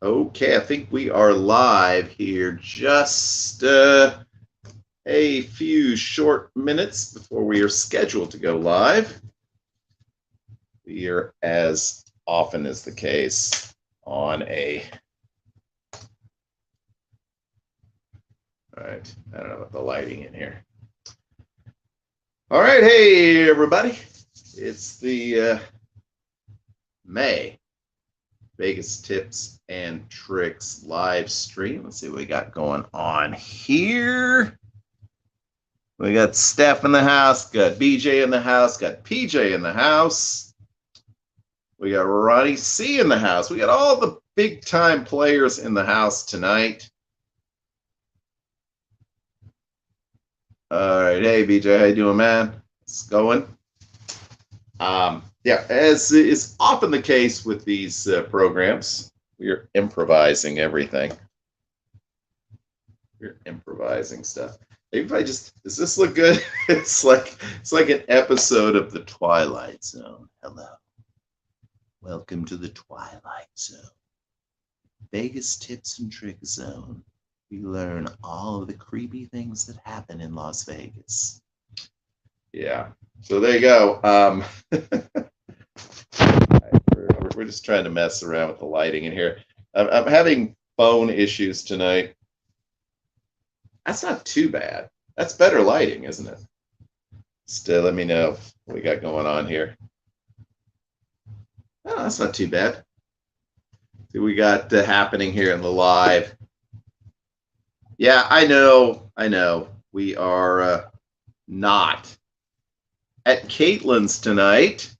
Okay, I think we are live here. Just a few short minutes before we are scheduled to go live. We are, as often is the case, on a. All right, I don't know about the lighting in here. All right, hey everybody, it's the May Vegas Tips and Tricks live stream. Let's see what we got going on here. We got Steph in the house, got BJ in the house, got PJ in the house. We got Ronnie C in the house. We got all the big time players in the house tonight. All right, hey BJ, how you doing, man? It's going. Yeah, as is often the case with these programs, we are improvising everything. We're improvising stuff. Maybe if I just, does this look good? It's like an episode of the Twilight Zone. Hello. Welcome to the Twilight Zone. Vegas Tips and Trick Zone. We learn all of the creepy things that happen in Las Vegas. Yeah. So there you go. We're just trying to mess around with the lighting in here. I'm having phone issues tonight. That's not too bad. That's better lighting, isn't it? Still, let me know what we got going on here. Oh, that's not too bad. See what we got happening here in the live. Yeah, I know. We are not at Caitlin's tonight.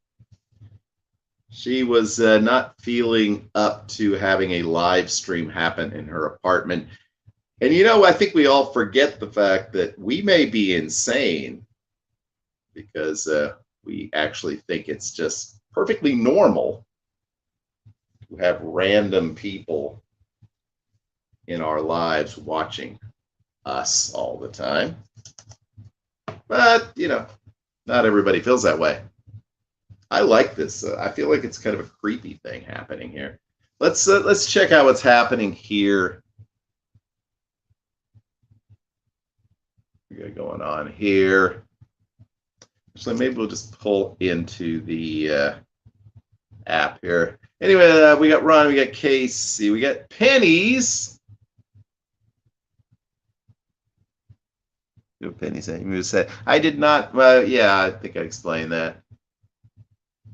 She was not feeling up to having a live stream happen in her apartment. And I think we all forget the fact that we may be insane because we actually think it's just perfectly normal to have random people in our lives watching us all the time. But, not everybody feels that way. I like this. I feel like it's kind of a creepy thing happening here. Let's check out what's happening here. We got going on here. So maybe we'll just pull into the app here. Anyway, we got Ron, we got Casey, we got Pennies. Penny said, I did not. Well, yeah, I think I explained that.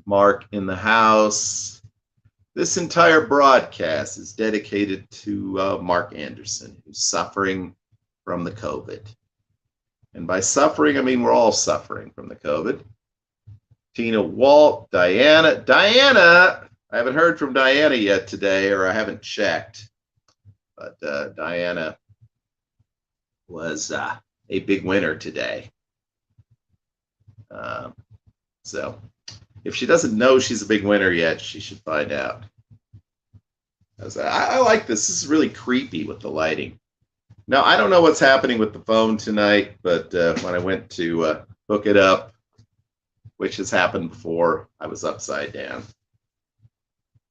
Mark in the house. This entire broadcast is dedicated to Mark Anderson, who's suffering from the COVID. And by suffering, I mean we're all suffering from the COVID. Tina, Walt, Diana. Diana, I haven't heard from Diana yet today, or I haven't checked. But Diana was a big winner today. So if she doesn't know she's a big winner yet, she should find out. I like this. This is really creepy with the lighting. Now, I don't know what's happening with the phone tonight, but when I went to hook it up, which has happened before, I was upside down.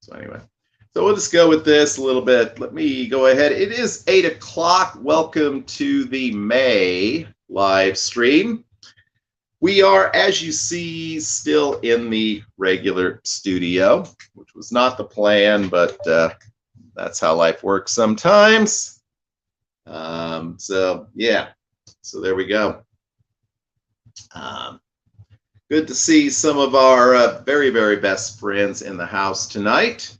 So anyway, so we'll just go with this a little bit. Let me go ahead. It is 8 o'clock. Welcome to the May live stream. We are, as you see, still in the regular studio, which was not the plan, but that's how life works sometimes. So yeah, so there we go. Good to see some of our very, very best friends in the house tonight.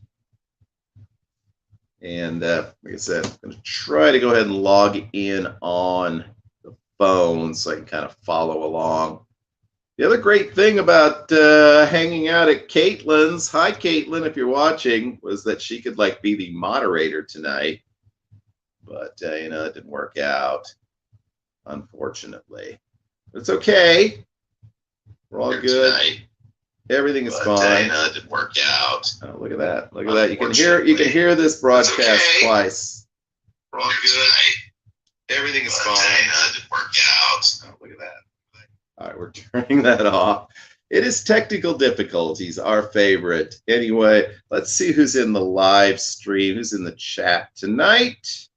And like I said, I'm going to try to go ahead and log in on the phone so I can kind of follow along. The other great thing about hanging out at Caitlin's, hi Caitlin, if you're watching, was that she could be the moderator tonight. But, it didn't work out, unfortunately. But it's okay. We're all good. Tonight. Everything is fine. It didn't work out. Oh, look at that. Look at that. You can hear this broadcast twice. We're all good. Everything is fine. It didn't work out. Oh, look at that. All right, we're turning that off. It is technical difficulties, our favorite. Anyway, let's see who's in the live stream, who's in the chat tonight.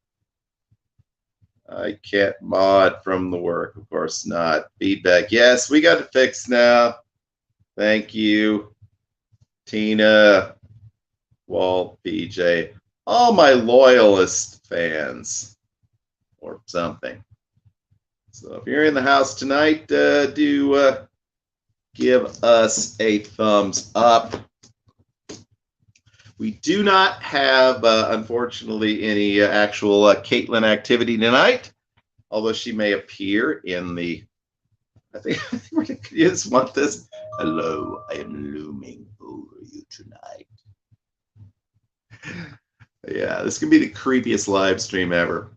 I can't mod from the work, of course not. Feedback, yes, we got it fixed now. Thank you, Tina, Walt, PJ, all my loyalist fans, or something. So if you're in the house tonight, do give us a thumbs up. We do not have, unfortunately, any actual Caitlin activity tonight, although she may appear in the, I think we're going to just want this. Hello, I am looming over you tonight. Yeah, this can be the creepiest live stream ever.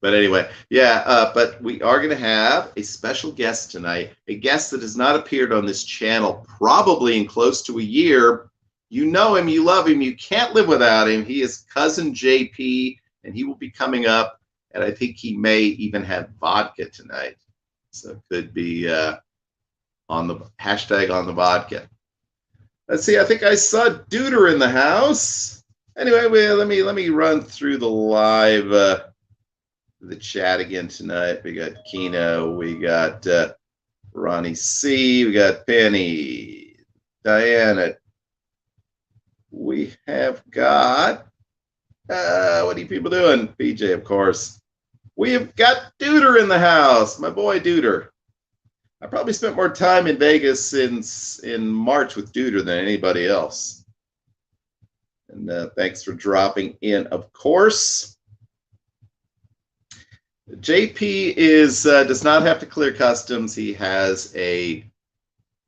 But anyway, yeah, but we are going to have a special guest tonight, a guest that has not appeared on this channel probably in close to a year. You know him, you love him, you can't live without him. He is Cousin JP, and he will be coming up, and I think he may even have vodka tonight. So it could be on the hashtag on the vodka. Let's see, I think I saw Duder in the house. Anyway, let me run through the live the chat again tonight. We got Kino, we got Ronnie C, we got Penny, Diana. We have got, what are you people doing? PJ, of course. We have got Duder in the house, my boy Duder. I probably spent more time in Vegas in March with Duder than anybody else. And thanks for dropping in, of course. JP does not have to clear customs. He has a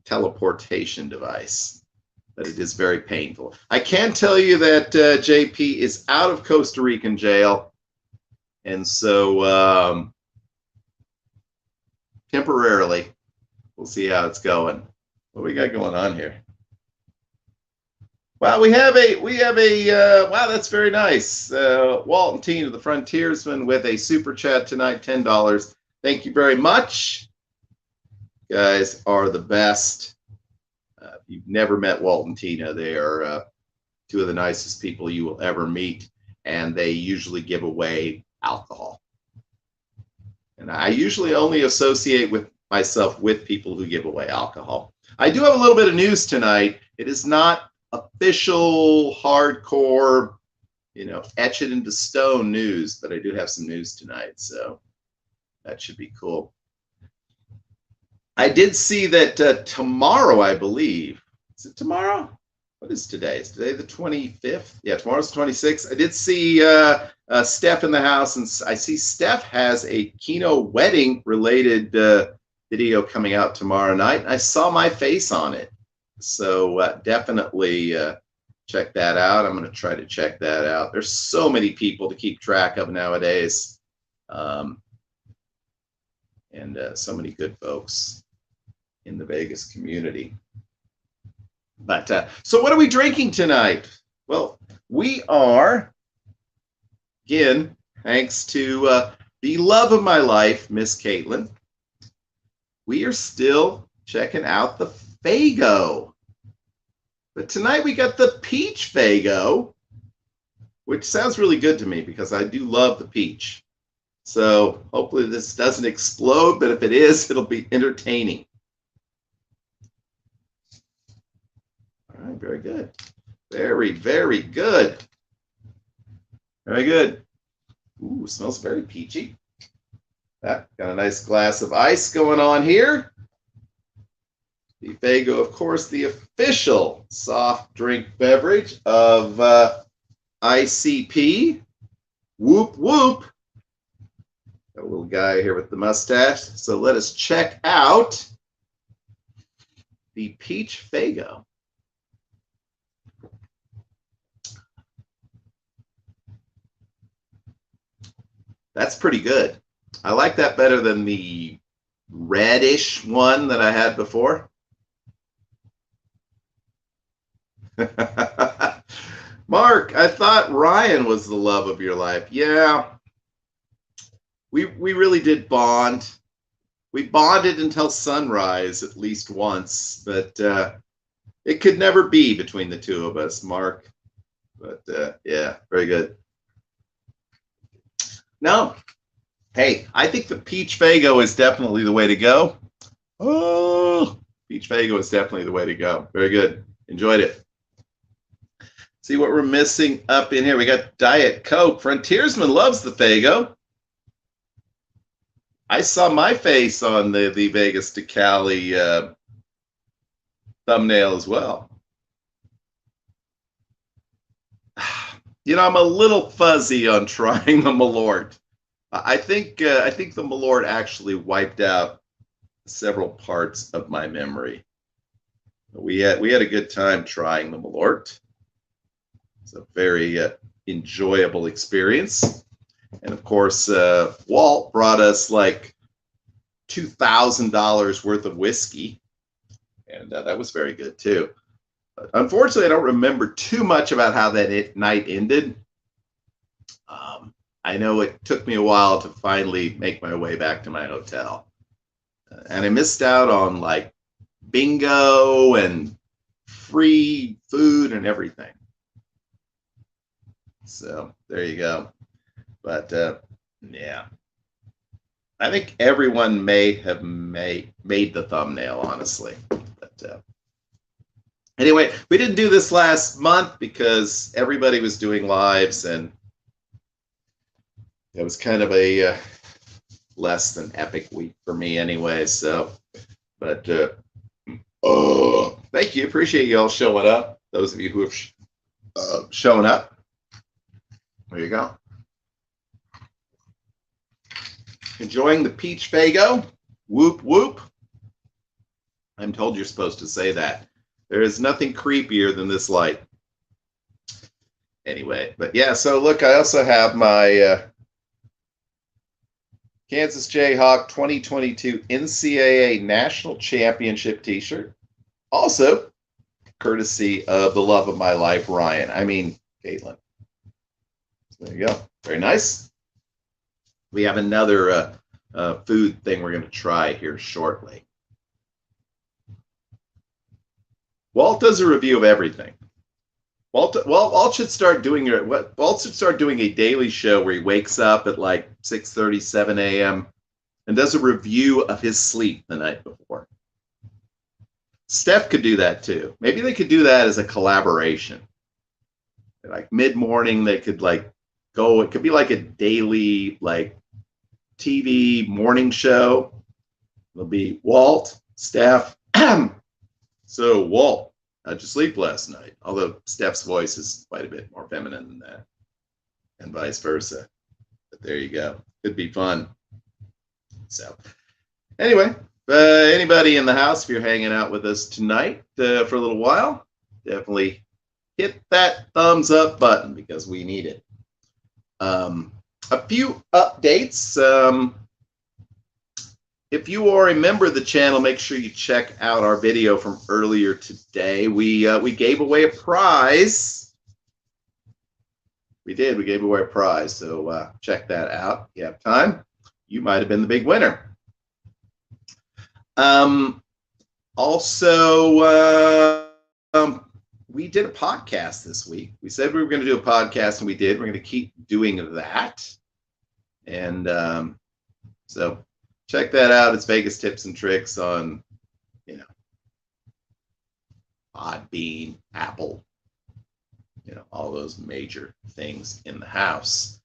teleportation device, but it is very painful. I can tell you that JP is out of Costa Rican jail, and so temporarily, we'll see how it's going. What we got going on here? Wow, we have a wow, that's very nice. Walt and Tina, the Frontiersman, with a super chat tonight, $10. Thank you very much. You guys are the best. If you've never met Walt and Tina, they are two of the nicest people you will ever meet, and they usually give away alcohol. And I usually only associate with myself with people who give away alcohol. I do have a little bit of news tonight. It is not official, hardcore, etch it into stone news, but I do have some news tonight, so that should be cool. I did see that tomorrow, I believe, is it tomorrow? What is today? Is today the 25th? Yeah, tomorrow's the 26th. I did see Steph in the house, and I see Steph has a Kino wedding related video coming out tomorrow night. I saw my face on it. So definitely check that out. I'm going to try to check that out. There's so many people to keep track of nowadays, and so many good folks in the Vegas community. But so what are we drinking tonight? Well, we are, again, thanks to the love of my life, Miss Caitlin, we are still checking out the Faygo. But tonight we got the peach Faygo, which sounds really good to me because I do love the peach. So hopefully this doesn't explode, but if it is, it'll be entertaining. All right, very good. Very, very good. Very good. Ooh, smells very peachy. Got a nice glass of ice going on here. The Faygo, of course, the official soft drink beverage of ICP. Whoop, whoop. Got a little guy here with the mustache. So let us check out the Peach Faygo. That's pretty good. I like that better than the reddish one that I had before. Mark, I thought Ryan was the love of your life. Yeah, we really did bond. we bonded until sunrise at least once, but it could never be between the two of us, Mark. But yeah, very good. No, hey, I think the peach Faygo is definitely the way to go. Oh, peach Faygo is definitely the way to go. Very good. Enjoyed it. See what we're missing up in here. We got Diet Coke. Frontiersman loves the Faygo. I saw my face on the Vegas to Cali thumbnail as well. You know, I'm a little fuzzy on trying the Malort. I think the Malort actually wiped out several parts of my memory. We had a good time trying the Malort. It's a very enjoyable experience. And of course, Walt brought us like $2,000 worth of whiskey, and that was very good too. But unfortunately, I don't remember too much about how that night ended. I know it took me a while to finally make my way back to my hotel, and I missed out on like bingo and free food and everything. So there you go. But yeah, I think everyone may have made the thumbnail, honestly. But anyway, we didn't do this last month because everybody was doing lives, and it was kind of a less than epic week for me anyway. So, but oh, thank you. Appreciate you all showing up. Those of you who have shown up. There you go. Enjoying the peach Faygo. Whoop, whoop. I'm told you're supposed to say that. There is nothing creepier than this light. Anyway, but yeah, so look, I also have my Kansas Jayhawk 2022 NCAA National Championship t-shirt. Also, courtesy of the love of my life, Ryan. I mean, Caitlin. So there you go. Very nice. We have another food thing we're going to try here shortly. Walt does a review of everything. Walt should start doing a daily show where he wakes up at like 6:30, 7 a.m. and does a review of his sleep the night before. Steph could do that too. Maybe they could do that as a collaboration. Like mid-morning, they could like go. It could be like a daily like TV morning show. It'll be Walt, Steph. So Walt, how'd you sleep last night? Although Steph's voice is quite a bit more feminine than that, and vice versa. But there you go. Could be fun. So anyway, anybody in the house, if you're hanging out with us tonight for a little while, definitely hit that thumbs up button because we need it. A few updates. If you are a member of the channel, make sure you check out our video from earlier today. We gave away a prize. We did. We gave away a prize. So check that out. If you have time, you might have been the big winner. Also, we did a podcast this week. We said we were going to do a podcast, and we did. We're going to keep doing that. And so check that out. It's Vegas Tips and Tricks on, Podbean, Apple, all those major things in the house.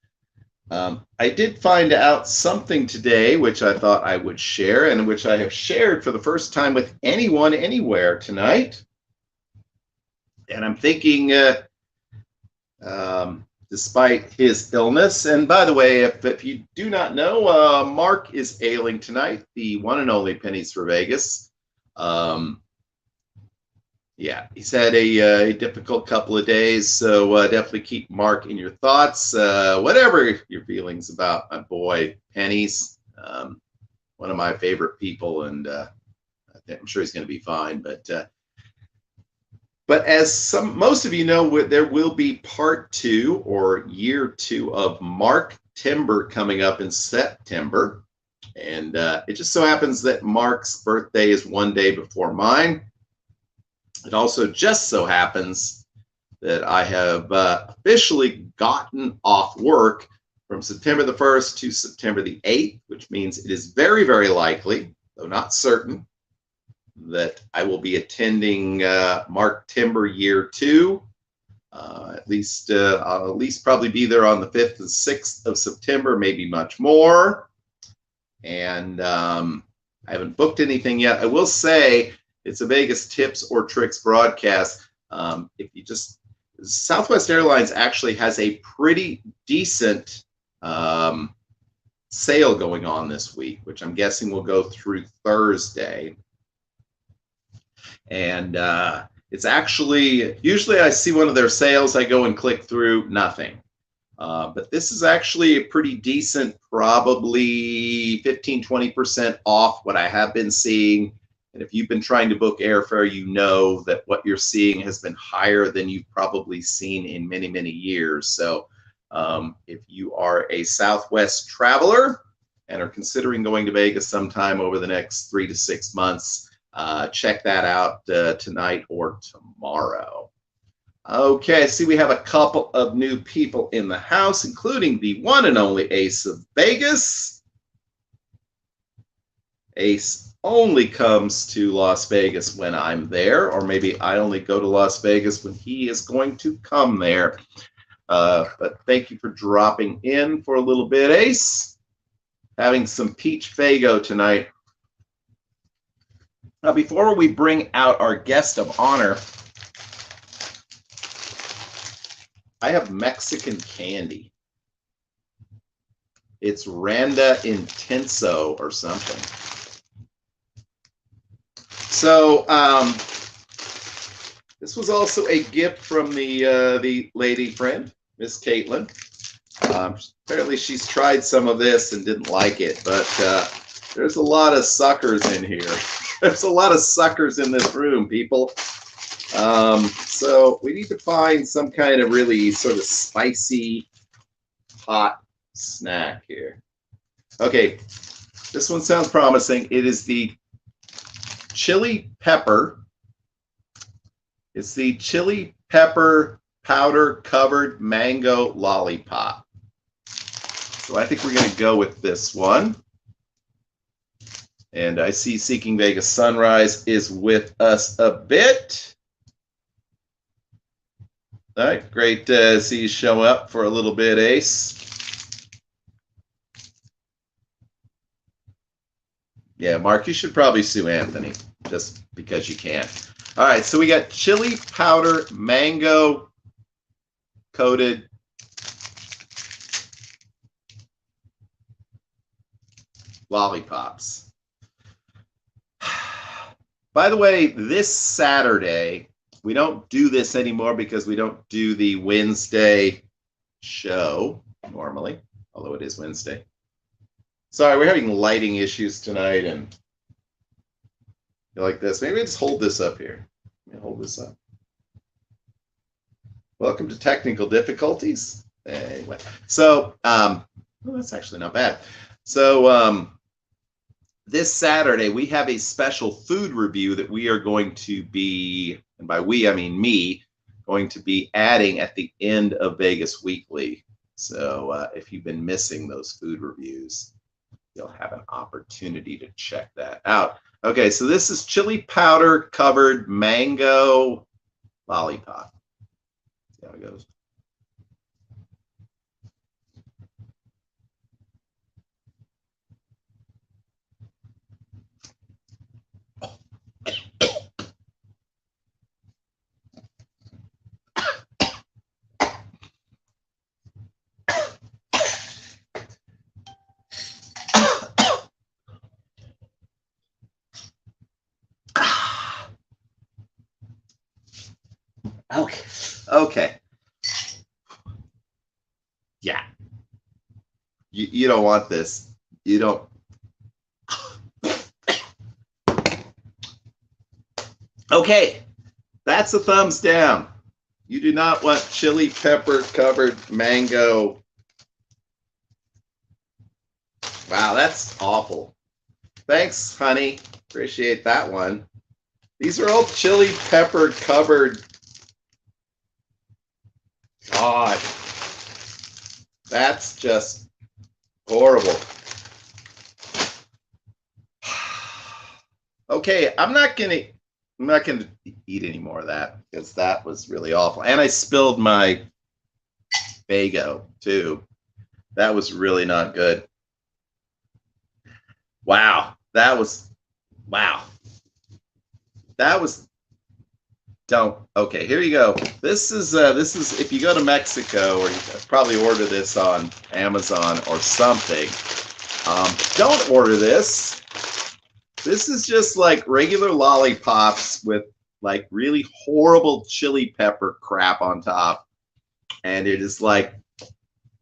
I did find out something today, which I thought I would share, and which I have shared for the first time with anyone, anywhere tonight. And I'm thinking, despite his illness, and by the way, if you do not know, Mark is ailing tonight, the one and only Pennies for Vegas. Yeah, he's had a difficult couple of days, so definitely keep Mark in your thoughts. Whatever your feelings about my boy Pennies, one of my favorite people, and I'm sure he's going to be fine. But as most of you know, there will be part 2 or year 2 of Mark Timber coming up in September. And it just so happens that Mark's birthday is one day before mine. It also just so happens that I have officially gotten off work from September the 1st to September the 8th, which means it is very, very likely, though not certain, that I will be attending Mark Timber Year 2. I'll at least probably be there on the 5th and 6th of September, maybe much more. And I haven't booked anything yet. I will say it's a Vegas tips or tricks broadcast. If you just, Southwest Airlines actually has a pretty decent sale going on this week, which I'm guessing will go through Thursday. And it's actually, usually I see one of their sales, I go and click through, nothing. But this is actually a pretty decent, probably 15-20% off what I have been seeing. And if you've been trying to book airfare, you know that what you're seeing has been higher than you've probably seen in many, many years. So if you are a Southwest traveler and are considering going to Vegas sometime over the next 3 to 6 months, check that out tonight or tomorrow. Okay, see, we have a couple of new people in the house, including the one and only Ace of Vegas. Ace only comes to Las Vegas when I'm there, or maybe I only go to Las Vegas when he is going to come there. But thank you for dropping in for a little bit, Ace. Having some peach Faygo tonight. Now, before we bring out our guest of honor, I have Mexican candy. It's Randa Intenso or something. So this was also a gift from the lady friend, Miss Caitlin. Apparently she's tried some of this and didn't like it, but there's a lot of suckers in here. There's a lot of suckers in this room, people. So we need to find some kind of really sort of spicy, hot snack here. Okay, this one sounds promising. It is the chili pepper. It's the chili pepper powder covered mango lollipop. So I think we're going to go with this one. And I see Seeking Vegas Sunrise is with us a bit. All right, great to see you show up for a little bit, Ace. Yeah, Mark, you should probably sue Anthony just because you can. All right, so we got chili powder mango coated lollipops. By the way, this Saturday, we don't do this anymore because we don't do the Wednesday show normally, although it is Wednesday. Sorry, we're having lighting issues tonight, and you like this. Maybe I just hold this up here. Let me hold this up. Welcome to technical difficulties. Anyway, so well, that's actually not bad. So this Saturday, we have a special food review that we are going to be, and by we, I mean me, going to be adding at the end of Vegas Weekly. So if you've been missing those food reviews, you'll have an opportunity to check that out. Okay, so this is chili powder covered mango lollipop. See how it goes. Okay. Okay. Yeah. You don't want this. You don't. Okay. That's a thumbs down. You do not want chili pepper covered mango Wow, that's awful. Thanks, honey. Appreciate that one. These are all chili pepper covered. God, that's just horrible. Okay, I'm not gonna eat any more of that because that was really awful. And I spilled my Fago too. That was really not good. Wow, that was don't. Okay, here you go. This is if you go to Mexico, or you probably order this on Amazon or something. Don't order this. This is just like regular lollipops with like really horrible chili pepper crap on top, and it is like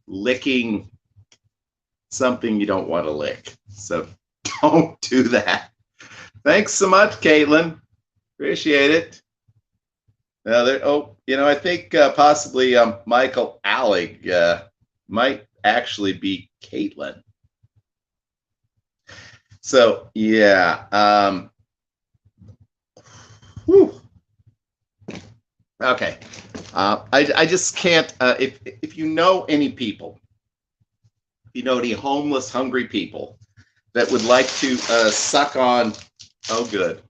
licking something you don't want to lick. So don't do that. Thanks so much, Caitlin. Appreciate it. I think possibly Michael Allig might actually be Caitlin. So yeah. Okay. I just can't. If you know any people, if you know any homeless, hungry people that would like to suck on, oh good,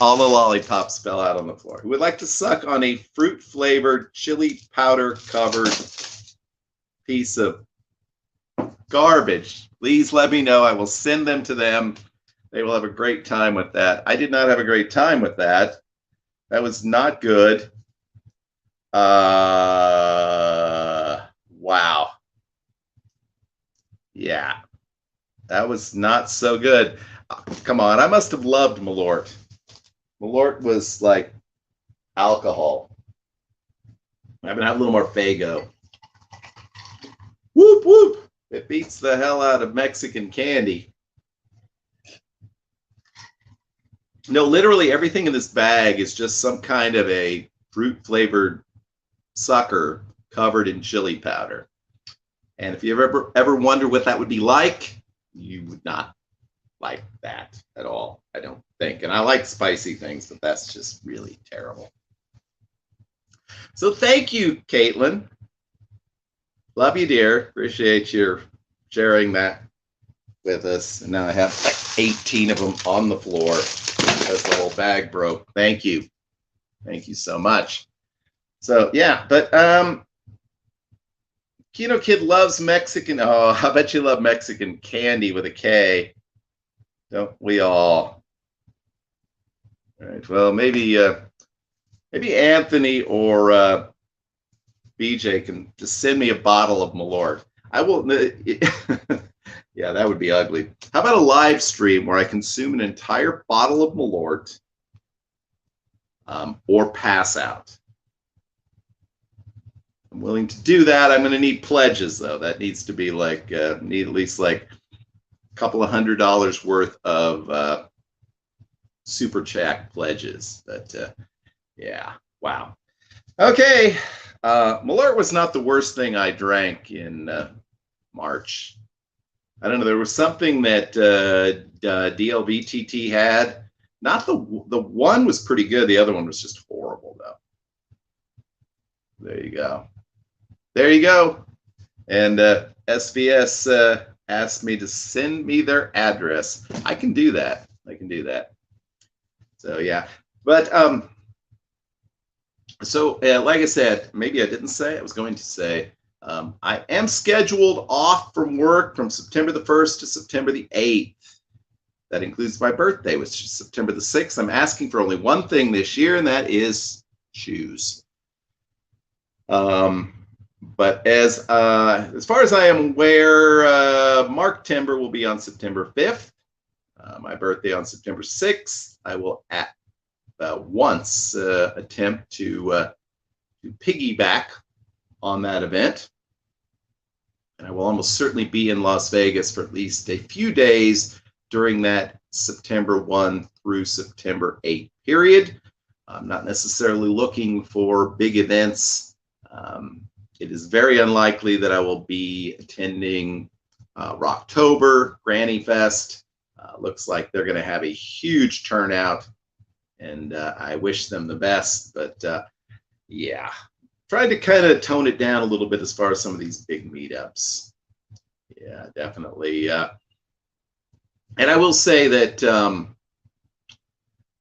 all the lollipops fell out on the floor. Who would like to suck on a fruit-flavored, chili powder-covered piece of garbage? Please let me know. I will send them to them. They will have a great time with that. I did not have a great time with that. That was not good. Wow. Yeah. That was not so good. Come on. I must have loved Malort. Malort was like alcohol. I'm gonna have a little more Fago. Whoop, whoop. It beats the hell out of Mexican candy. No, literally everything in this bag is just some kind of a fruit-flavored sucker covered in chili powder. And if you ever wonder what that would be like, you would not like that at all, I don't think. And I like spicy things, but that's just really terrible. So thank you, Caitlin. Love you, dear. Appreciate your sharing that with us. And now I have like 18 of them on the floor because the whole bag broke. Thank you. Thank you so much. So yeah, but Kino Kid loves Mexican. Oh, I bet you love Mexican candy with a K. Don't we all? All right. Well, maybe Anthony or BJ can just send me a bottle of Malort. I will. Yeah, that would be ugly. How about a live stream where I consume an entire bottle of Malort or pass out? I'm willing to do that. I'm going to need pledges, though. That needs to be like, need at least like a couple of $100 worth of super chat pledges. But yeah, wow. Okay. Malort was not the worst thing I drank in March. I don't know. There was something that DLVTT had. Not the one was pretty good. The other one was just horrible, though. There you go. There you go. And SVS asked me to send me their address. I can do that. I can do that. So yeah, but so like I said, maybe I didn't say. I was going to say. I am scheduled off from work from September the 1st to September the 8th. That includes my birthday, which is September the 6th. I'm asking for only one thing this year, and that is shoes. But as far as I am aware, Mark Timber will be on September 5th. My birthday on September 6th. I will at once attempt to piggyback on that event. And I will almost certainly be in Las Vegas for at least a few days during that September 1 through September 8 period. I'm not necessarily looking for big events. It is very unlikely that I will be attending Rocktober, Granny Fest. Looks like they're going to have a huge turnout, and I wish them the best. But yeah, tried to kind of tone it down a little bit as far as some of these big meetups. Yeah, definitely. And I will say that,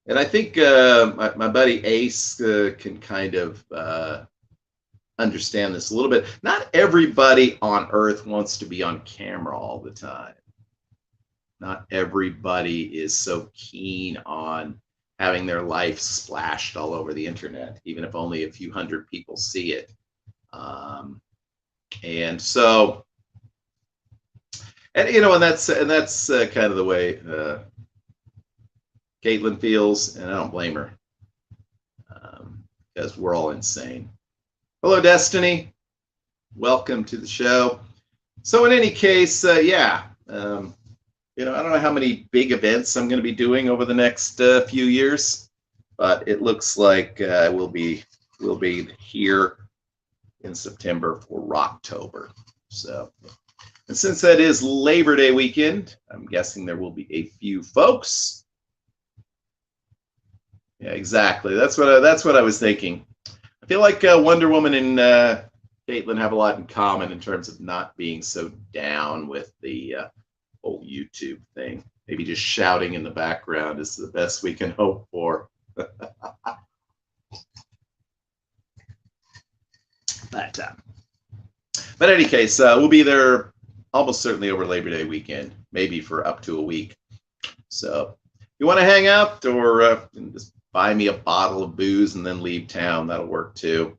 and I think my buddy Ace can kind of understand this a little bit. Not everybody on Earth wants to be on camera all the time. Not everybody is so keen on having their life splashed all over the internet, even if only a few hundred people see it. And so, and you know, and that's kind of the way Caitlin feels, and I don't blame her, because we're all insane. Hello, Destiny. Welcome to the show. So in any case, yeah, you know, I don't know how many big events I'm going to be doing over the next few years, but it looks like we'll be here in September for Rocktober. So, and since that is Labor Day weekend, I'm guessing there will be a few folks. Yeah, exactly. That's what I was thinking. I feel like Wonder Woman and Caitlin have a lot in common in terms of not being so down with the whole YouTube thing. Maybe just shouting in the background is the best we can hope for. But in any case, we'll be there almost certainly over Labor Day weekend, maybe for up to a week. So if you want to hang out or just buy me a bottle of booze and then leave town, that'll work too.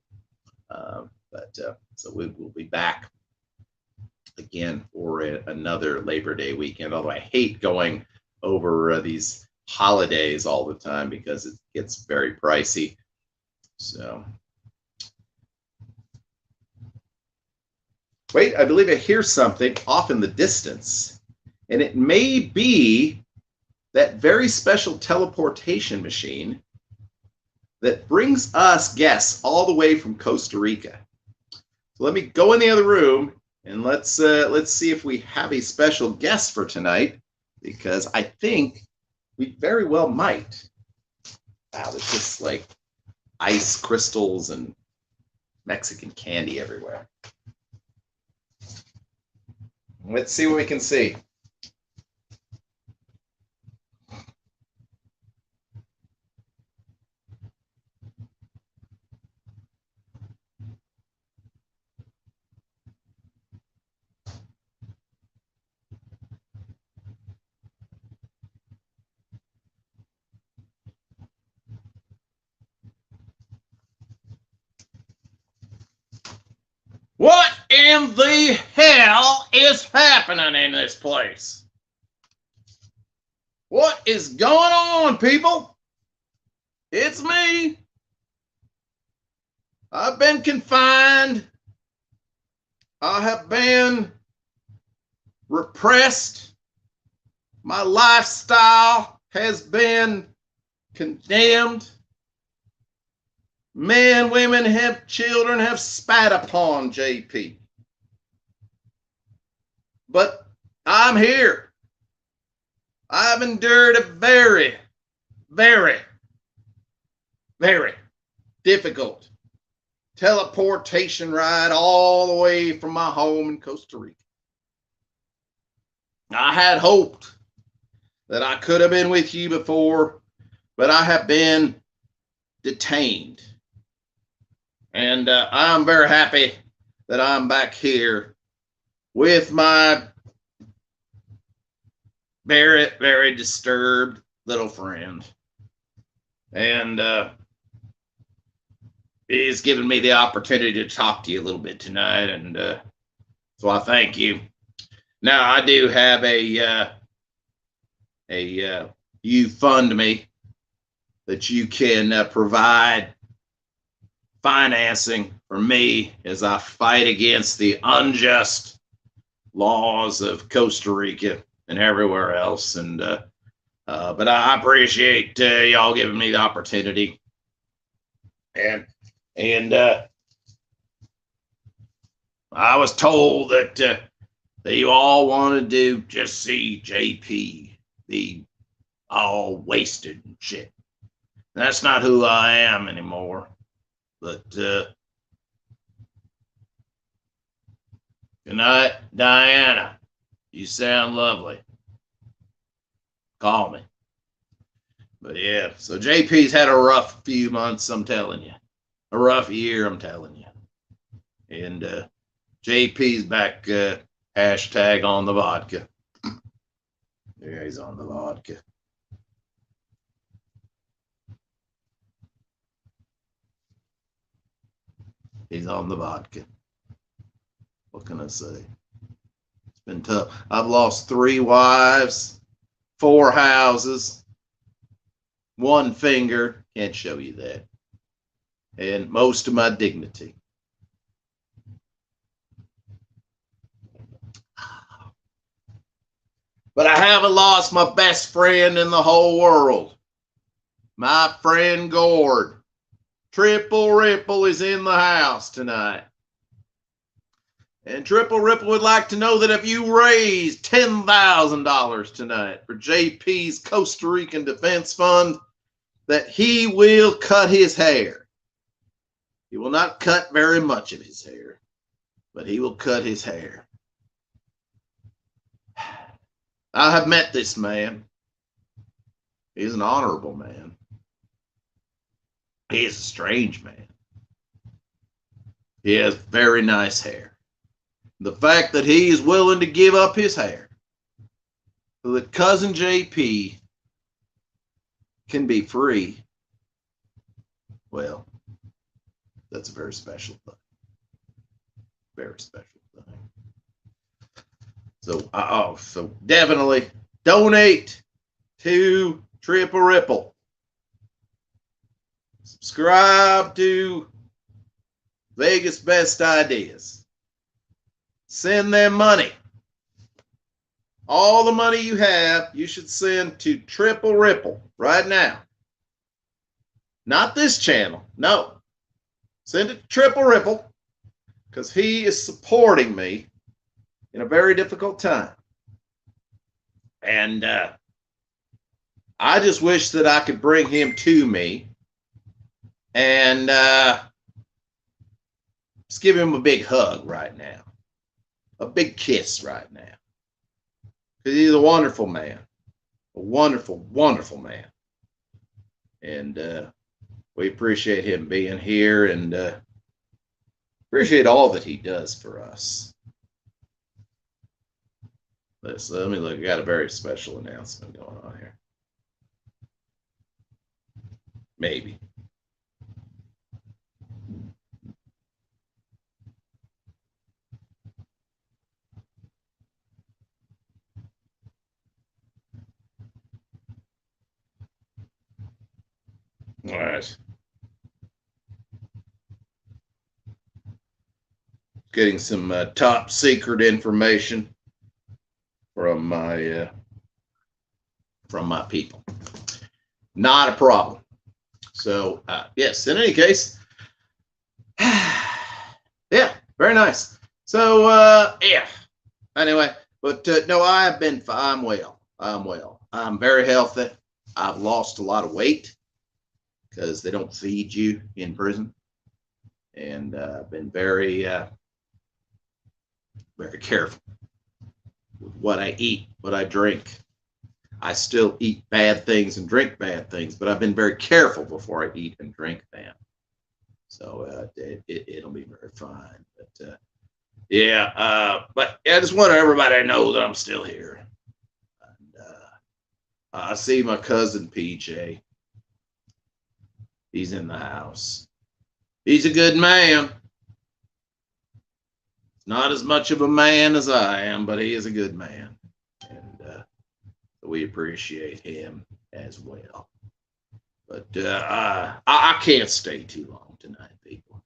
So we'll be back again for another Labor Day weekend, although I hate going over these holidays all the time because it gets very pricey. So, wait, I believe I hear something off in the distance, and it may be that very special teleportation machine that brings us guests all the way from Costa Rica. So let me go in the other room and let's see if we have a special guest for tonight, because I think we very well might. Wow, there's just like ice crystals and Mexican candy everywhere. Let's see what we can see. What in the hell is happening in this place? What is going on, people? It's me. I've been confined. I have been repressed. My lifestyle has been condemned. Men, women, children have spat upon JP. But I'm here. I've endured a very, very, very difficult teleportation ride all the way from my home in Costa Rica. I had hoped that I could have been with you before, but I have been detained. And I'm very happy that I'm back here with my very, very disturbed little friend. And he's given me the opportunity to talk to you a little bit tonight. And so I thank you. Now, I do have a you fund me that you can provide financing for me as I fight against the unjust laws of Costa Rica and everywhere else. And but I appreciate y'all giving me the opportunity. And I was told that that you all want to do, just see JP be all wasted and shit. That's not who I am anymore. But good night, Diana. You sound lovely. Call me. But yeah, so JP's had a rough few months, I'm telling you. A rough year, I'm telling you. And JP's back, hashtag on the vodka. Yeah, he's on the vodka. He's on the vodka. What can I say? It's been tough. I've lost 3 wives, 4 houses, 1 finger. Can't show you that. And most of my dignity. But I haven't lost my best friend in the whole world. My friend Gord. Triple Ripple is in the house tonight. And Triple Ripple would like to know that if you raise $10,000 tonight for JP's Costa Rican Defense Fund, that he will cut his hair. He will not cut very much of his hair, but he will cut his hair. I have met this man. He's an honorable man. He is a strange man. He has very nice hair. The fact that he is willing to give up his hair so that cousin JP can be free, well, that's a very special thing. Very special thing. So definitely donate to Triple Ripple. Subscribe to Vegas Best Ideas. Send them money. All the money you have, you should send to Triple Ripple right now. Not this channel. No. Send it to Triple Ripple because he is supporting me in a very difficult time. And I just wish that I could bring him to me and just give him a big hug right now. A big kiss right now. Because he's a wonderful man. A wonderful, wonderful man. And we appreciate him being here and appreciate all that he does for us. So let me look. I got a very special announcement going on here. Maybe. All right. Getting some top secret information from my people. Not a problem. So yes, in any case, yeah, very nice. So yeah. Anyway, but no, I'm well. I'm well. I'm very healthy. I've lost a lot of weight because they don't feed you in prison, and I've been very very careful with what I eat, what I drink. I still eat bad things and drink bad things, but I've been very careful before I eat and drink them. So it'll be very fine. But yeah, but I just want everybody to know that I'm still here. And I see my cousin PJ. He's in the house. He's a good man. Not as much of a man as I am, but he is a good man. And we appreciate him as well. But I can't stay too long tonight, people.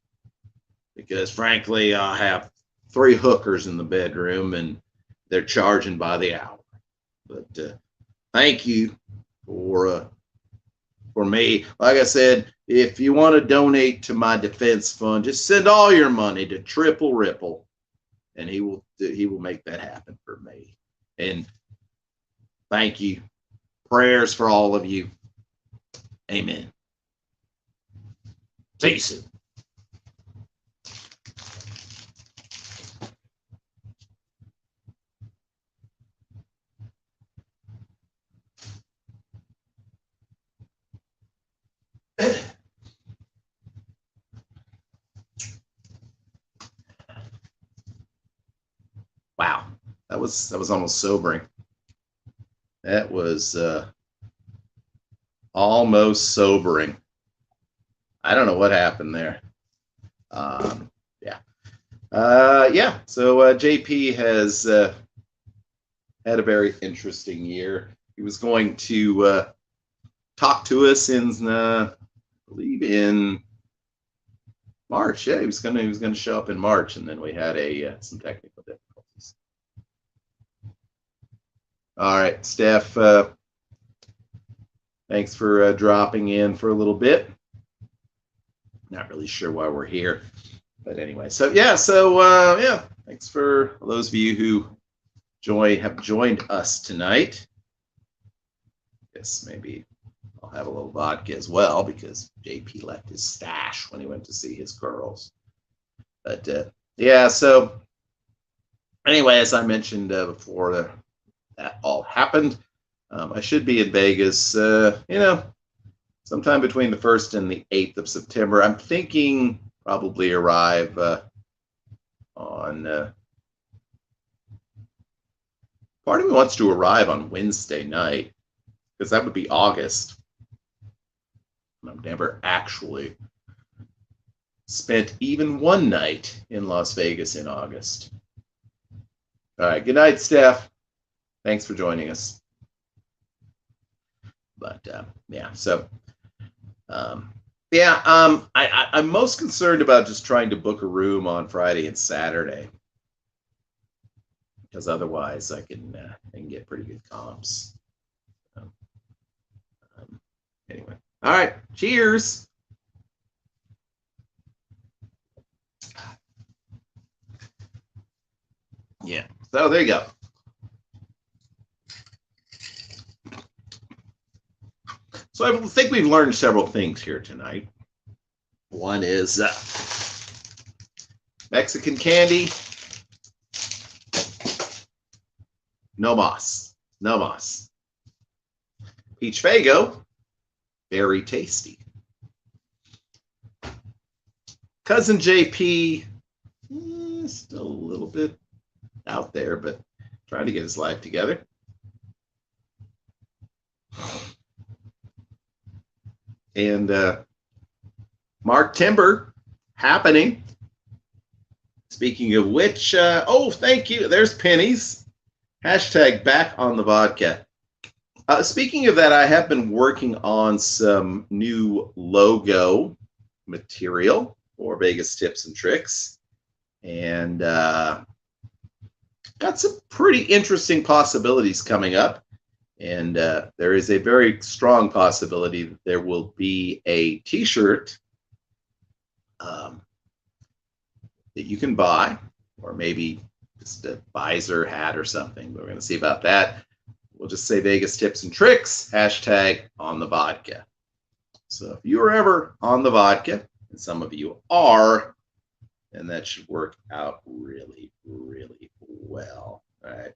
Because frankly, I have 3 hookers in the bedroom and they're charging by the hour. But thank you for me. Like I said, if you want to donate to my defense fund, just send all your money to Triple Ripple. and he will make that happen for me. And thank you. Prayers for all of you. Amen. See you soon. Wow, that was almost sobering. That was almost sobering. I don't know what happened there. Yeah. So JP has had a very interesting year. He was going to talk to us in, I believe, in March. Yeah, he was gonna show up in March, and then we had some technical difficulties. All right, Steph. Thanks for dropping in for a little bit. Not really sure why we're here, but anyway. So yeah. Thanks for those of you who have joined us tonight. Guess maybe I'll have a little vodka as well because JP left his stash when he went to see his girls. But yeah. So anyway, as I mentioned before that all happened, I should be in Vegas. Sometime between the 1st and the 8th of September. I'm thinking probably arrive on. Part of me wants to arrive on Wednesday night because that would be August. I've never actually spent even one night in Las Vegas in August. All right. Good night, Steph. Thanks for joining us. But yeah, so I'm most concerned about just trying to book a room on Friday and Saturday, because otherwise I can get pretty good comps. Anyway, all right, cheers. Yeah, so there you go. So I think we've learned several things here tonight. One is Mexican candy, no mas. Peach Fago, very tasty. Cousin JP, still a little bit out there, but trying to get his life together. And Mark Timber, happening. Speaking of which, thank you. There's Pennies. Hashtag back on the vodka. Speaking of that, I have been working on some new logo material for Vegas Tips and Tricks. And got some pretty interesting possibilities coming up. And there is a very strong possibility that there will be a t-shirt that you can buy, or maybe just a visor hat or something. We're going to see about that. We'll just say Vegas Tips and Tricks, hashtag on the vodka. So if you are ever on the vodka, and some of you are, then that should work out really, really well. All right.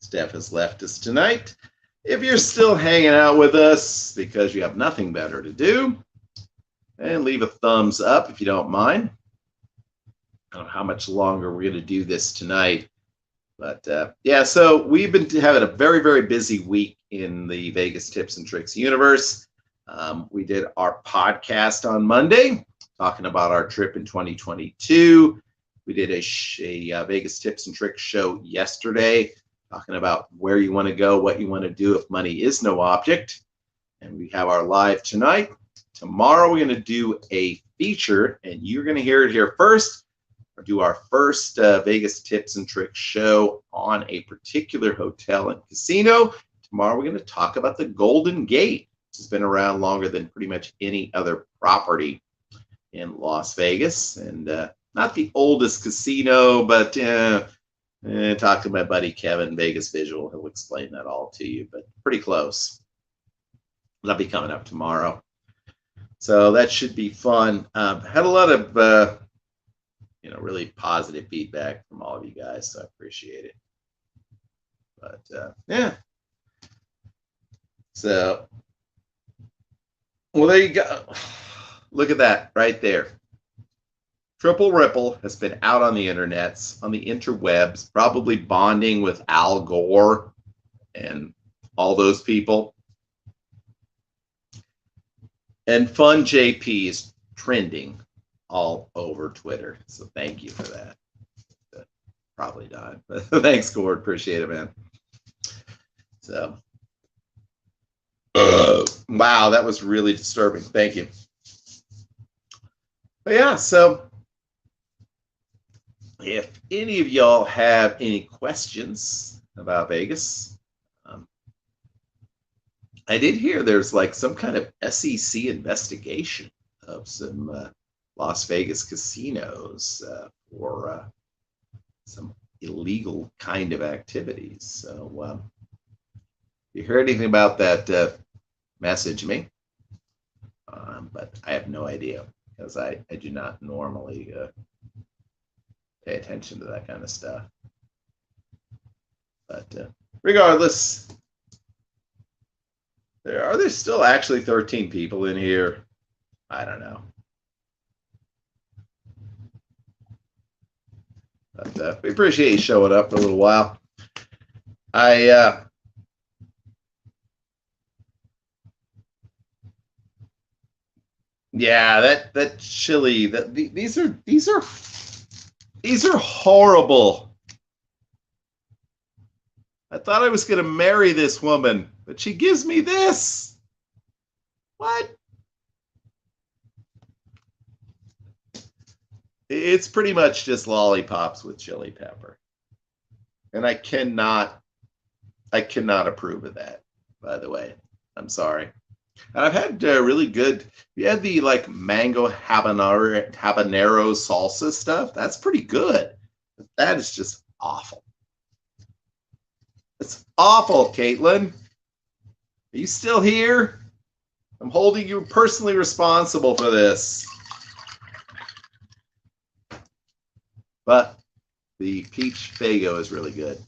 Steph has left us tonight. If you're still hanging out with us because you have nothing better to do, and leave a thumbs up if you don't mind. I don't know how much longer we're going to do this tonight. But yeah, so we've been having a very, very busy week in the Vegas Tips and Tricks universe. We did our podcast on Monday, talking about our trip in 2022. We did a Vegas Tips and Tricks show yesterday, talking about where you want to go, what you want to do if money is no object. And we have our live tonight. Tomorrow we're going to do a feature, and you're going to hear it here first. We'll do our first Vegas Tips and Tricks show on a particular hotel and casino. Tomorrow we're going to talk about the Golden Gate. This has been around longer than pretty much any other property in Las Vegas. And not the oldest casino, but talk to my buddy Kevin, Vegas Visual. He'll explain that all to you, but pretty close. That'll be coming up tomorrow. So that should be fun. Had a lot of really positive feedback from all of you guys, so I appreciate it. But yeah. So, well, there you go. Look at that right there. Triple Ripple has been out on the internets, on the interwebs, probably bonding with Al Gore and all those people. And Fun JP is trending all over Twitter. So thank you for that. Probably not. But thanks, Gord. Appreciate it, man. So, wow, that was really disturbing. Thank you. But yeah, so if any of y'all have any questions about Vegas, I did hear there's like some kind of SEC investigation of some Las Vegas casinos for some illegal kind of activities. So if you heard anything about that, message me. But I have no idea because I do not normally pay attention to that kind of stuff. But regardless, are there still actually 13 people in here? I don't know. But we appreciate you showing up for a little while. Yeah, that chili. These are horrible. I thought I was going to marry this woman, but she gives me this. What? It's pretty much just lollipops with chili pepper. And I cannot approve of that, by the way. I'm sorry. And I've had really good, you had the like mango habanero salsa stuff. That's pretty good. But that is just awful. It's awful, Caitlin. Are you still here? I'm holding you personally responsible for this. But the peach Faygo is really good.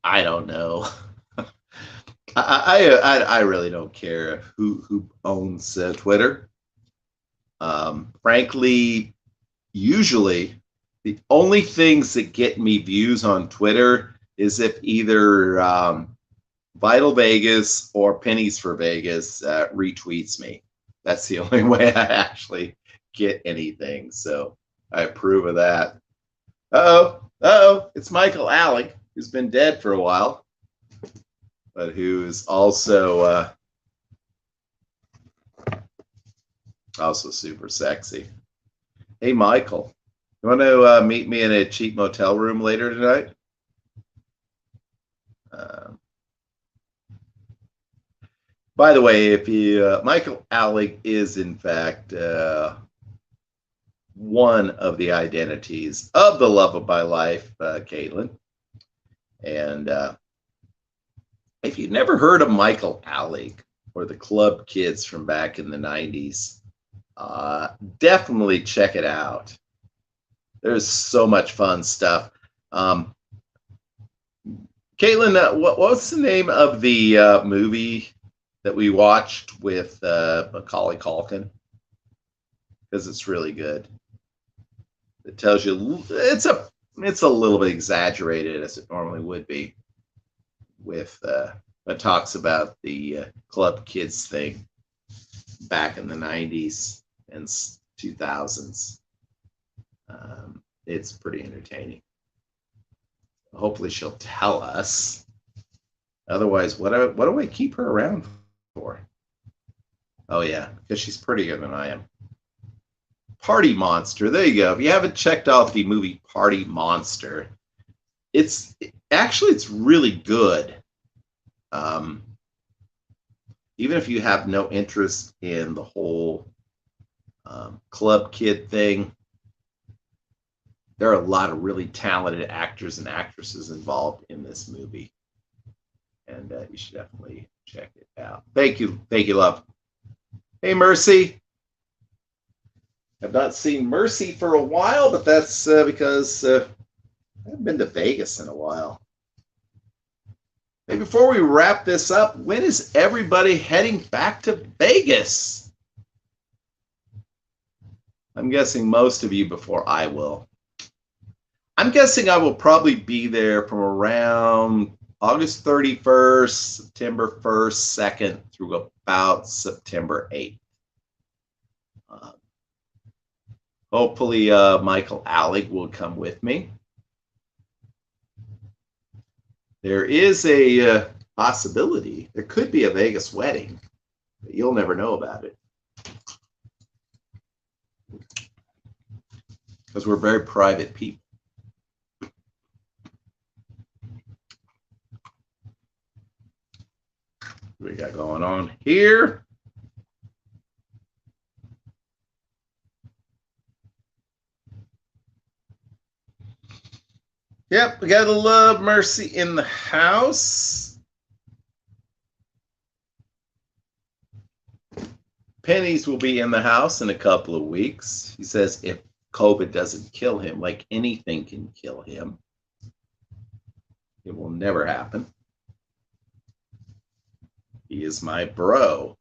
I don't know. I really don't care who owns Twitter. Frankly, usually the only things that get me views on Twitter is if either Vital Vegas or Pennies for Vegas retweets me. That's the only way I actually get anything. So I approve of that. Uh-oh, it's Michael Alec, who's been dead for a while, but who's also super sexy. Hey, Michael, you want to meet me in a cheap motel room later tonight? By the way, if you, Michael Alec is in fact one of the identities of the love of my life, Caitlin. And if you've never heard of Michael Alec or the Club Kids from back in the 90s, definitely check it out. There's so much fun stuff. Caitlin, what's the name of the movie that we watched with Macaulay Culkin? Because it's really good. It tells you it's a little bit exaggerated as it normally would be. With it talks about the Club Kids thing back in the 90s and 2000s. It's pretty entertaining. Hopefully she'll tell us. Otherwise, what do I keep her around for? Oh, yeah, because she's prettier than I am. Party Monster. There you go. If you haven't checked out the movie Party Monster, it's really good. Um, even if you have no interest in the whole club kid thing, there are a lot of really talented actors and actresses involved in this movie, and you should definitely check it out. Thank you, love. Hey, Mercy. I've not seen Mercy for a while, but that's because I haven't been to Vegas in a while. Hey, before we wrap this up, when is everybody heading back to Vegas? I'm guessing most of you before I will. I'm guessing I will probably be there from around August 31st, September 1st, 2nd, through about September 8th. Hopefully, Michael Alec will come with me. There is a possibility. There could be a Vegas wedding, but you'll never know about it. Because we're very private people. What we got going on here? Yep, we got to love Mercy in the house. Pennies will be in the house in a couple of weeks. He says if COVID doesn't kill him, like anything can kill him, it will never happen. He is my bro.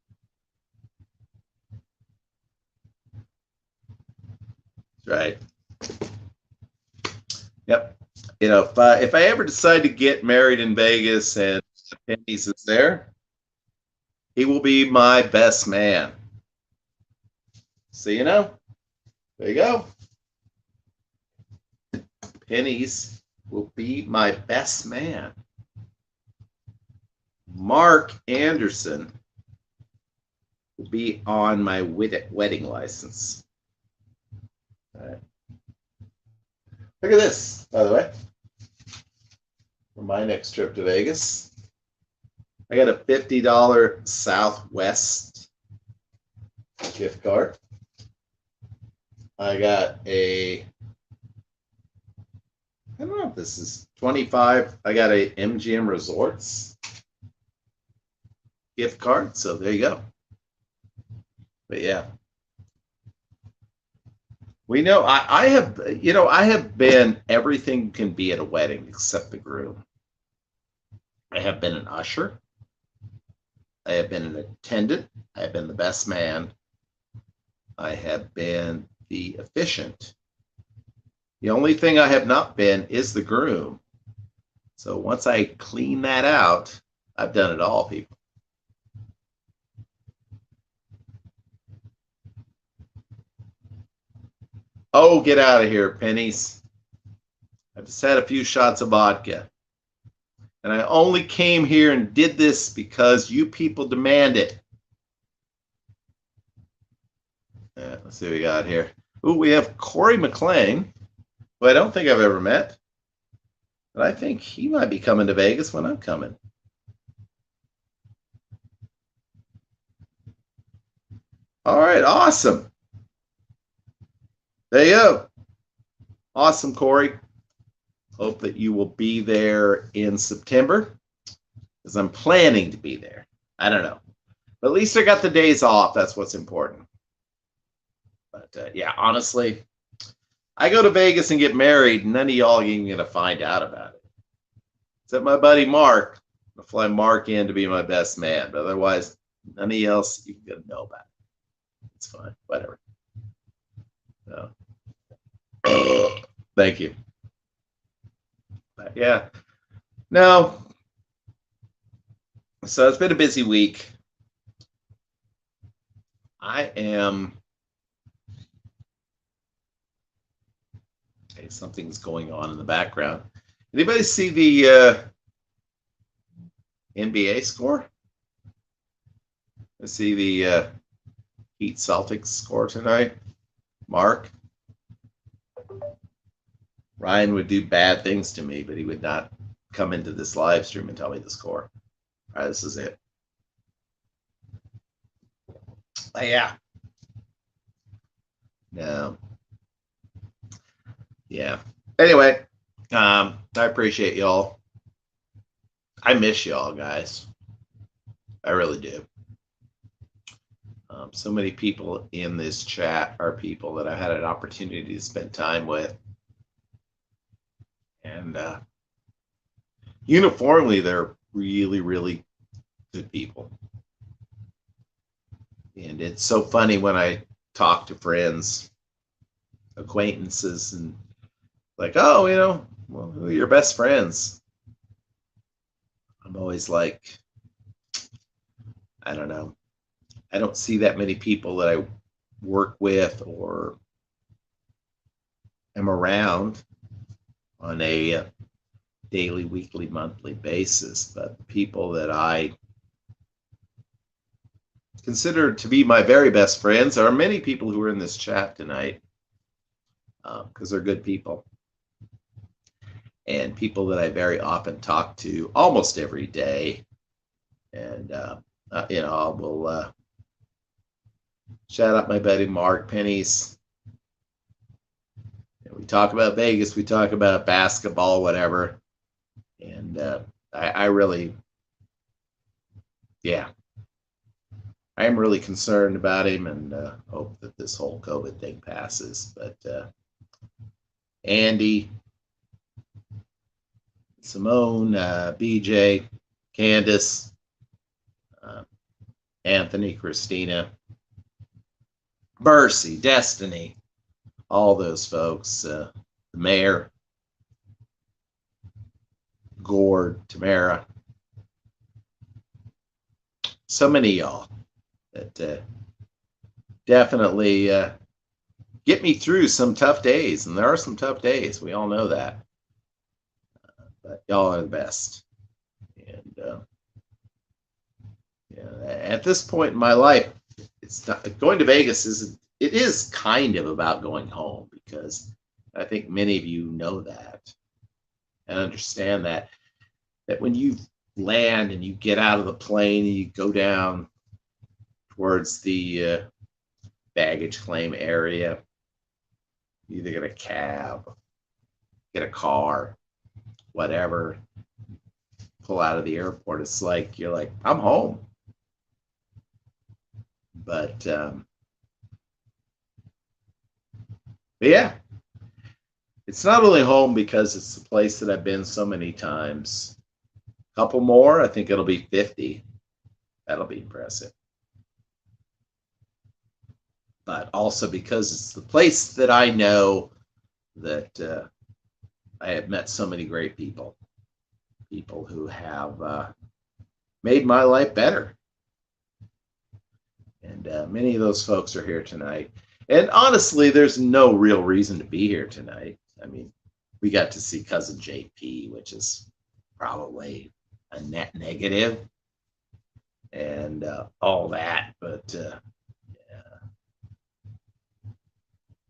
Right. Yep. You know, if I ever decide to get married in Vegas and Pennies is there, he will be my best man. So, you know, there you go. Pennies will be my best man. Mark Anderson will be on my wedding license. All right. Look at this, by the way. For my next trip to Vegas, I got a $50 Southwest gift card. I got I don't know if this is 25. I got a MGM Resorts gift card. So there you go. But yeah. We know I have been everything you can be at a wedding except the groom. I have been an usher. I have been an attendant. I have been the best man. I have been the officiant. The only thing I have not been is the groom. So once I clean that out, I've done it all, people. Oh, get out of here, Pennies. I just had a few shots of vodka. And I only came here and did this because you people demand it. Let's see what we got here. Ooh, we have Corey McLean, who I don't think I've ever met. But I think he might be coming to Vegas when I'm coming. All right, awesome. There you go. Awesome, Corey. Hope that you will be there in September, because I'm planning to be there. I don't know. But at least I got the days off. That's what's important. But yeah, honestly, I go to Vegas and get married, and none of y'all are even going to find out about it. Except my buddy Mark. I'll fly Mark in to be my best man. But otherwise, none of you else you going to know about it. It's fine. Whatever. So, thank you. But yeah. No. So it's been a busy week. I am. Okay, something's going on in the background. Anybody see the NBA score? Let's see the Heat Celtics score tonight? Mark? Ryan would do bad things to me, but he would not come into this live stream and tell me the score. All right, this is it. Yeah. No. Yeah. Anyway, I appreciate y'all. I miss y'all, guys. I really do. So many people in this chat are people that I've had an opportunity to spend time with. And uniformly, they're really, really good people. And it's so funny when I talk to friends, acquaintances, and like, oh, you know, well, who are your best friends? I'm always like, I don't know. I don't see that many people that I work with or am around on a daily, weekly, monthly basis. But people that I consider to be my very best friends are many people who are in this chat tonight, because they're good people. And people that I very often talk to almost every day. And, you know, I will shout out my buddy Mark Pennies. We talk about Vegas, we talk about basketball, whatever. And I really, yeah, I am really concerned about him and hope that this whole COVID thing passes. But Andy, Simone, BJ, Candace, Anthony, Christina, Mercy, Destiny, all those folks, the mayor, Gord, Tamara, so many of y'all that definitely get me through some tough days. And there are some tough days. We all know that. But y'all are the best. And yeah, at this point in my life, it's not, going to Vegas is kind of about going home, because I think many of you know that and understand that when you land and you get out of the plane and you go down towards the baggage claim area, you either get a cab, get a car, whatever, pull out of the airport, it's like you're like, I'm home. But yeah, it's not only home because it's the place that I've been so many times. A couple more, I think it'll be 50. That'll be impressive. But also because it's the place that I know that I have met so many great people. People who have made my life better. And many of those folks are here tonight. And honestly, there's no real reason to be here tonight. I mean, we got to see Cousin JP, which is probably a net negative and all that. But yeah,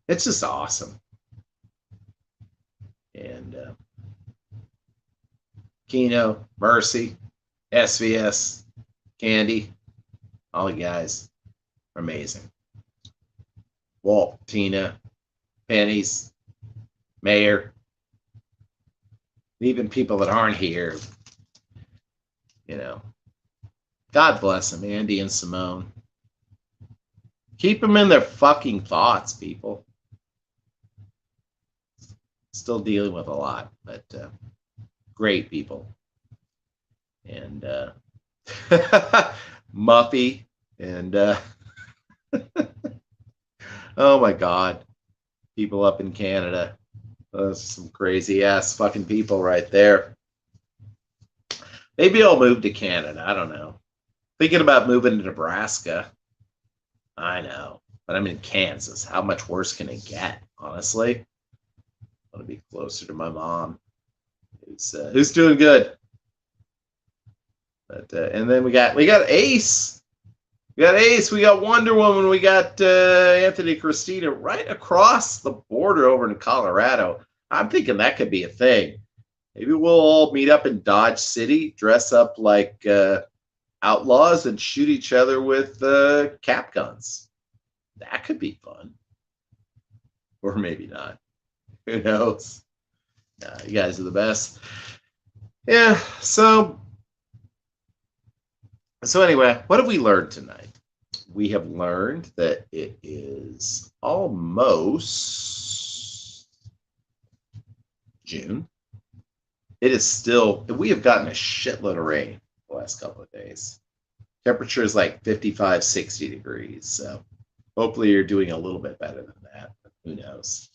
it's just awesome. And Keno, Mercy, SVS, Candy, all you guys are amazing. Walt, Tina, Pennies, Mayor, even people that aren't here, you know, God bless them, Andy and Simone. Keep them in their fucking thoughts, people. Still dealing with a lot, but great people. And Muffy and oh my God, people up in Canada. Those are some crazy ass fucking people right there. Maybe I'll move to Canada. I don't know. Thinking about moving to Nebraska. I know, but I'm in Kansas. How much worse can it get? Honestly, I want to be closer to my mom, who's doing good. But and then we got Ace. We got Ace, we got Wonder Woman, we got Anthony Christina right across the border over in Colorado. I'm thinking that could be a thing. Maybe we'll all meet up in Dodge City, dress up like outlaws, and shoot each other with cap guns. That could be fun. Or maybe not. Who knows? You guys are the best. Yeah, so anyway, what have we learned tonight? We have learned that it is almost June. It is still, we have gotten a shitload of rain the last couple of days. Temperature is like 55, 60 degrees. So hopefully you're doing a little bit better than that. But who knows?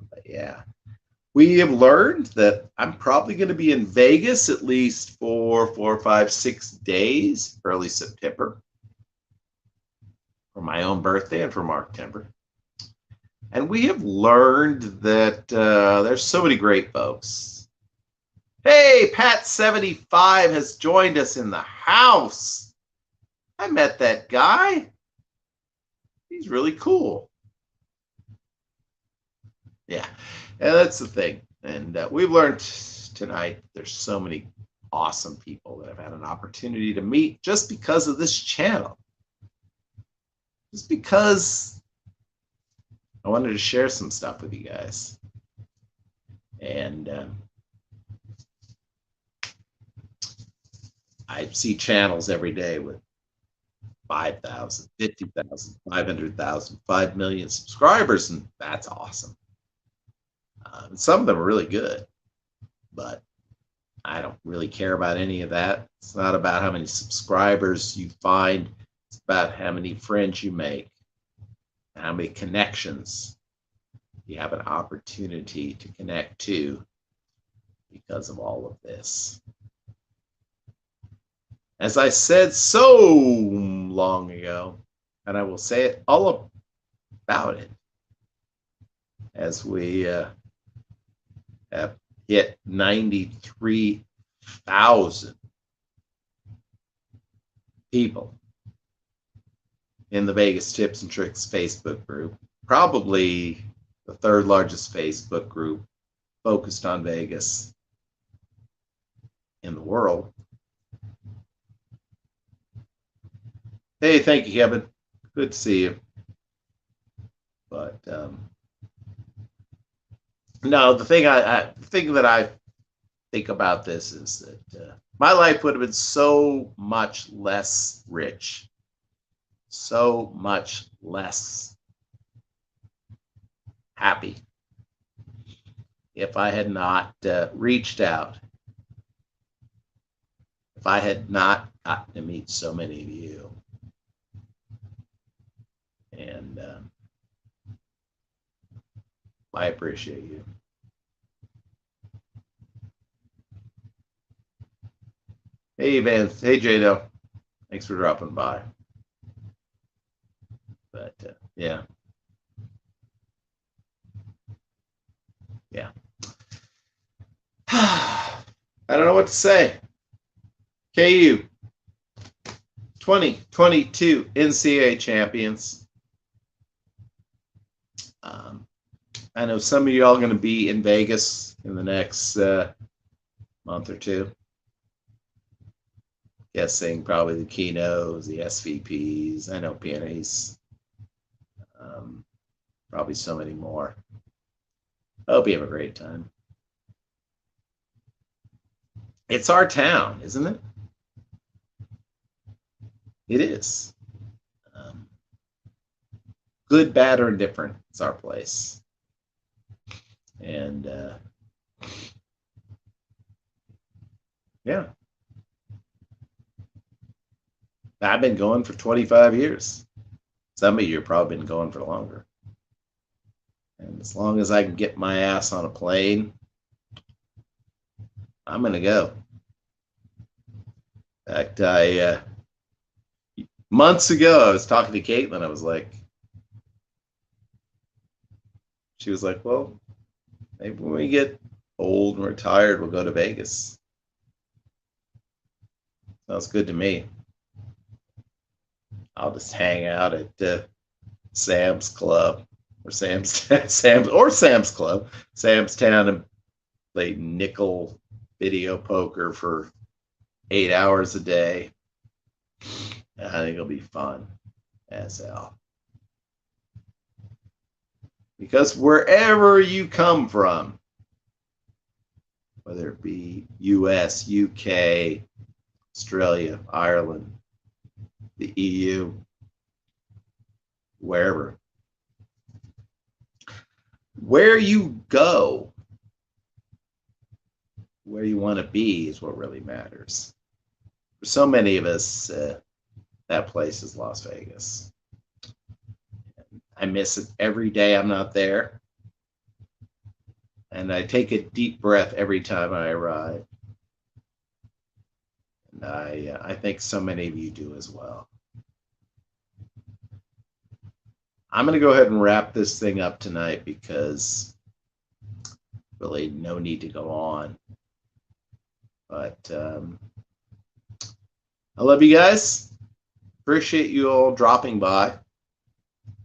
But yeah. We have learned that I'm probably going to be in Vegas at least for 4, 5, 6 days, early September, for my own birthday and for Mark Timber. And we have learned that there's so many great folks. Hey, Pat75 has joined us in the house. I met that guy. He's really cool. Yeah. And that's the thing. And we've learned tonight there's so many awesome people that I've had an opportunity to meet just because of this channel. Just because I wanted to share some stuff with you guys. And I see channels every day with 5,000, 50,000, 500,000, 5 million subscribers, and that's awesome. Some of them are really good, but I don't really care about any of that. It's not about how many subscribers you find. It's about how many friends you make, how many connections you have an opportunity to connect to because of all of this. As I said so long ago, and I will say it all about it as we have hit 93,000 people in the Vegas Tips and Tricks Facebook group, probably the third largest Facebook group focused on Vegas in the world. Hey, thank you, Kevin. Good to see you. But no, the thing that I think about this is that my life would have been so much less rich, so much less happy if I had not reached out, if I had not gotten to meet so many of you. And I appreciate you. Hey, Vance. Hey, Jado. Thanks for dropping by. But, yeah. Yeah. I don't know what to say. KU 2022 NCAA champions. I know some of y'all are going to be in Vegas in the next month or two. Guessing probably the Kinos, the SVPs. I know PNAs. Probably so many more. I hope you have a great time. It's our town, isn't it? It is. Good, bad, or indifferent. It's our place. And yeah. I've been going for 25 years. Some of you have probably been going for longer. And as long as I can get my ass on a plane, I'm going to go. In fact, months ago, I was talking to Caitlin. I was like, she was like, well, maybe when we get old and retired, we'll go to Vegas. Sounds good to me. I'll just hang out at Sam's Club or Sam's Club, Sam's Town, and play nickel video poker for 8 hours a day. I think it'll be fun as hell. Because wherever you come from, whether it be US, UK, Australia, Ireland, the EU, wherever, where you go, where you want to be is what really matters. For so many of us, that place is Las Vegas. I miss it every day I'm not there. And I take a deep breath every time I arrive. And I think so many of you do as well. I'm going to go ahead and wrap this thing up tonight because really no need to go on. But I love you guys. Appreciate you all dropping by,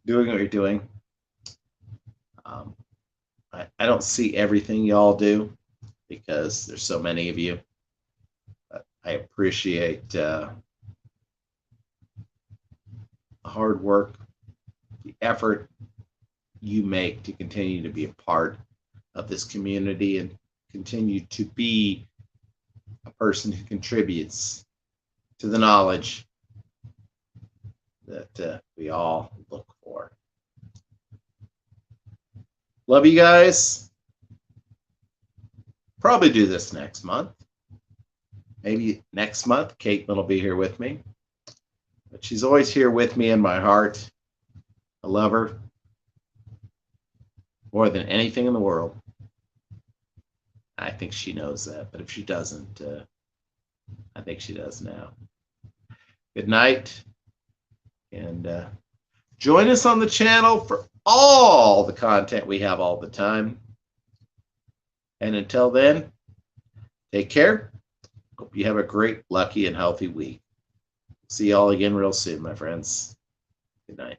doing what you're doing. I don't see everything y'all do because there's so many of you. But I appreciate the hard work, the effort you make to continue to be a part of this community and continue to be a person who contributes to the knowledge that we all look for. Love you guys. Probably do this next month. Maybe next month, Caitlin will be here with me. But she's always here with me in my heart. I love her more than anything in the world. I think she knows that, but if she doesn't, I think she does now. Good night, and join us on the channel for all the content we have all the time. And until then, take care. Hope you have a great, lucky, and healthy week. See you all again real soon, my friends. Good night.